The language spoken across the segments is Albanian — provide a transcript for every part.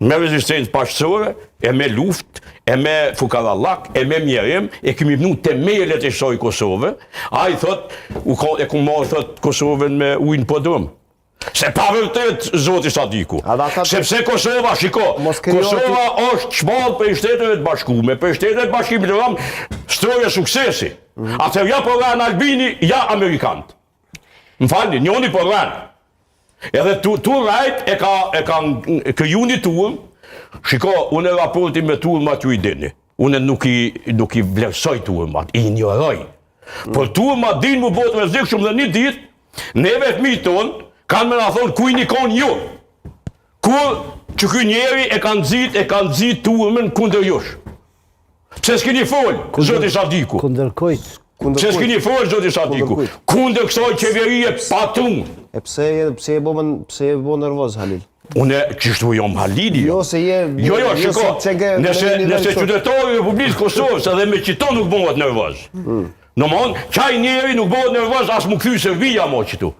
me rezistencë paqësore, e me luft, e me fukarallak, e me mjerim, e kemi vënu temellet e kësaj Kosove. Ai thot, e ku marrë thot Kosovën me ujin podrum. Se pa vërtet, zoti Sadiku. Sepse Kosova, shiko, Kosova është çmall për Shteteve të Bashkuara, për Shtetet Bashkimit të Rom, shtroje suksesi. Atëherë ja po ranë Albini, ja Amerikant. Më falni, njoni po ranë. Edhe Turrajt e ka kriju një turm. Shiko, unë e raporti me turmat ju i dini. Unë nuk i vlerësoj turmat, i injoroj. Por turmat din mu botë rrezikshëm dhe një ditë, neve fëmijët tonë kanë me na thonë ku i nikon ju. Kur që ky njeri e kanë nxit turmën kundër jush. Pse s'keni fol, zoti Sadiku? Kundër kujt? Pse s'keni fol, zoti Sadiku? Kundër kësaj qeverie patun. E pse e bo nervoz Halil? Unë qështu jom Halili. Jo, se je... Jo, shiko, nëse qytetari i Republikës Kosovës edhe me qito nuk bëhet nervoz. Në mon, qaj njeri nuk bëhet nervoz as mu kthy Serbia mo qitu.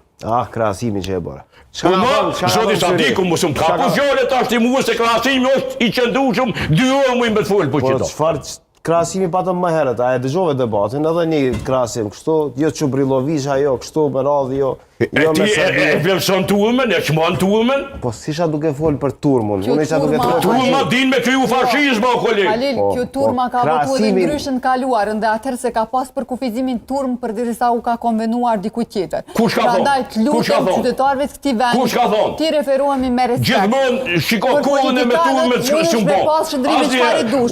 Krahasimi që e bora. Zoti Sadiku, mësëm ka po fjallet ashtë i mua se krahasimi është i qëndrueshëm 2 orë mu i mbet fol po qito. Krahasimi patëm më herët, a e dëgjove debatin, edhe një krahasim kështu, jo Çubriloviç ajo, kështu me radhë, jo me Serbi. E vlerëson turmën, e çmon turmën? Po s'isha duke fol për turmën, unë isha duke fol për turma din me kriju fashizëm, o koleg. Halil, kjo turma ka votu edhe ndryshën kaluar, dhe atëherë se ka pas për kufizimin turm përderisa u ka konvenuar dikujt tjetër. Kush ka thonë? Prandaj të lutem qytetarëve të këtij vendi. Kush ka thonë? Ti referohemi me respekt. Gjithmonë shiko kohën e me turmën s'u bë.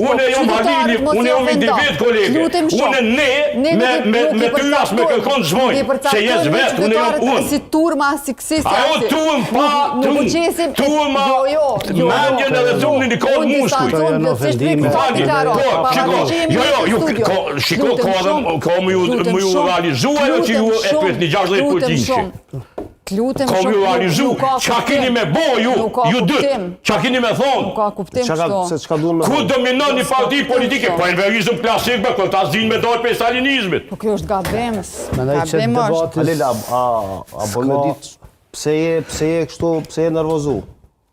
Unë jam Halili, unë jam individ koleg. Unë me pyas me kërkon zvoj, se jes vet, unë jam unë. Si turma, si kësi, si ajo turm pa turma, mendjen edhe turmin i kohë muskuj. Shiko, ka mu ju realizua jo që ju e për një 60%. Ka mu ju realizu, qa kini me bo ju dëtë, qa kini me thonë. Nuk ka kuptim kështu. Ku dominon një parti politike, po inverizëm klasikme, për ta zdinë me dojtë për stalinizmit. Po kjo është gabim. Gabim është. Halil, a bon me ditë, pse je kështu, pse je nervozu?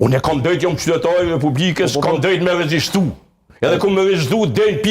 Unë e kam drejt jam qytetari i Republikës, kam drejt me rezistu. Edhe ku me rezistu,